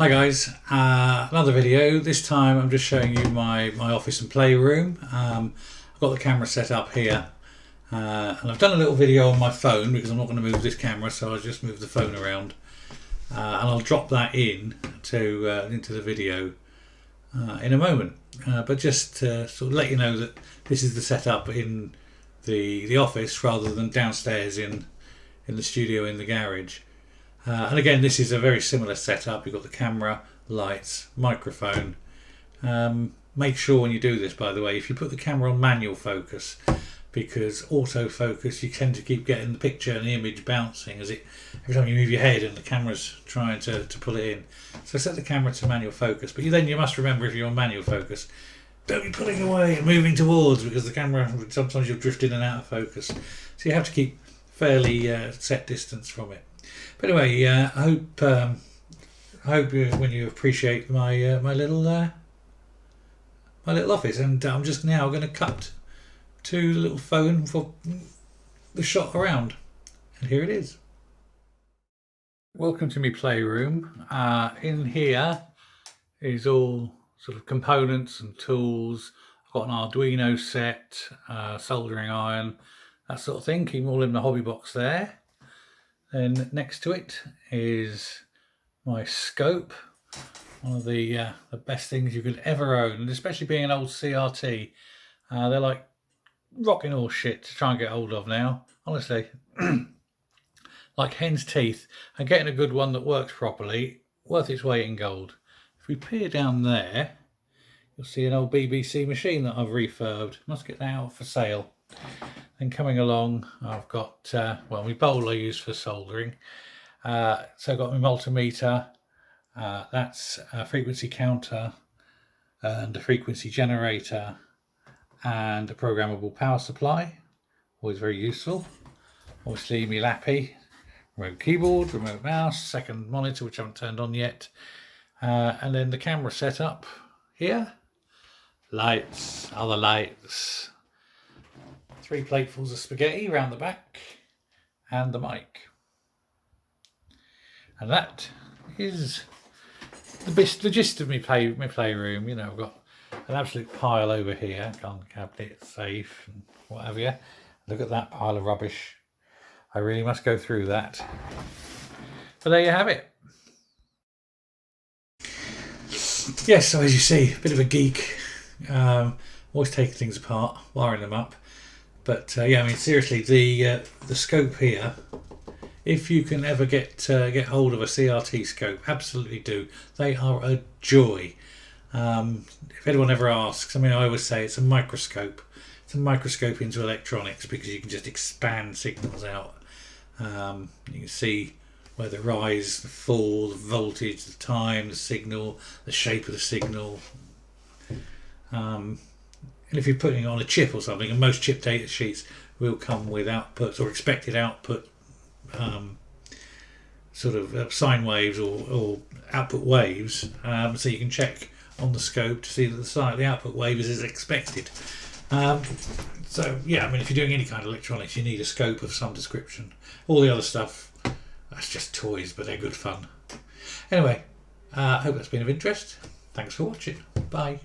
Hi guys, another video. This time I'm just showing you my office and playroom. I've got the camera set up here and I've done a little video on my phone because I'm not going to move this camera, so I'll just move the phone around and I'll drop that in to into the video in a moment. But just to sort of let you know that this is the setup in the office rather than downstairs in the studio in the garage. And again, this is a very similar setup. You've got the camera, lights, microphone. Make sure when you do this, by the way, if you put the camera on manual focus, because autofocus, you tend to keep getting the picture and the image bouncing every time you move your head and the camera's trying to pull it in. So set the camera to manual focus, but then you must remember, if you're on manual focus, don't be pulling away and moving towards, because the camera, sometimes you'll drift in and out of focus. So you have to keep fairly set distance from it. But anyway, I hope when you appreciate my my little office, and I'm just now going to cut to the little phone for the shot around, and here it is. Welcome to my playroom. In here is all sort of components and tools. I've got an Arduino set, soldering iron, that sort of thing. Keep them all in the hobby box there. Then next to it is my scope, one of the best things you could ever own, and especially being an old CRT, they're like rocking all shit to try and get hold of now, honestly. Like hen's teeth, and getting a good one that works properly, worth its weight in gold. If we peer down there, you'll see an old BBC machine that I've refurbed. Must get that out for sale. Then coming along, I've got my bowl I use for soldering. So I've got my multimeter, that's a frequency counter and a frequency generator and a programmable power supply, always very useful. Obviously my lappy, remote keyboard, remote mouse, second monitor which I haven't turned on yet, and then the camera setup here, lights, other lights, 3 platefuls of spaghetti round the back, and the mic. And that is the gist of my playroom. You know, I've got an absolute pile over here, gun cabinet, safe, and what have you. Look at that pile of rubbish. I really must go through that. But there you have it. Yes, so as you see, a bit of a geek. Always taking things apart, wiring them up. But yeah, I mean, seriously, the scope here, if you can ever get hold of a CRT scope, absolutely do. They are a joy. If anyone ever asks, I mean, I always say it's a microscope. It's a microscope into electronics, because you can just expand signals out. You can see where the rise, the fall, the voltage, the time, the signal, the shape of the signal. And if you're putting it on a chip or something, and most chip data sheets will come with outputs or expected output, sort of sine waves or output waves, so you can check on the scope to see that the output wave is as expected. So yeah, I mean, if you're doing any kind of electronics, you need a scope of some description. All the other stuff, that's just toys, but they're good fun. Anyway, I hope that's been of interest. Thanks for watching. Bye.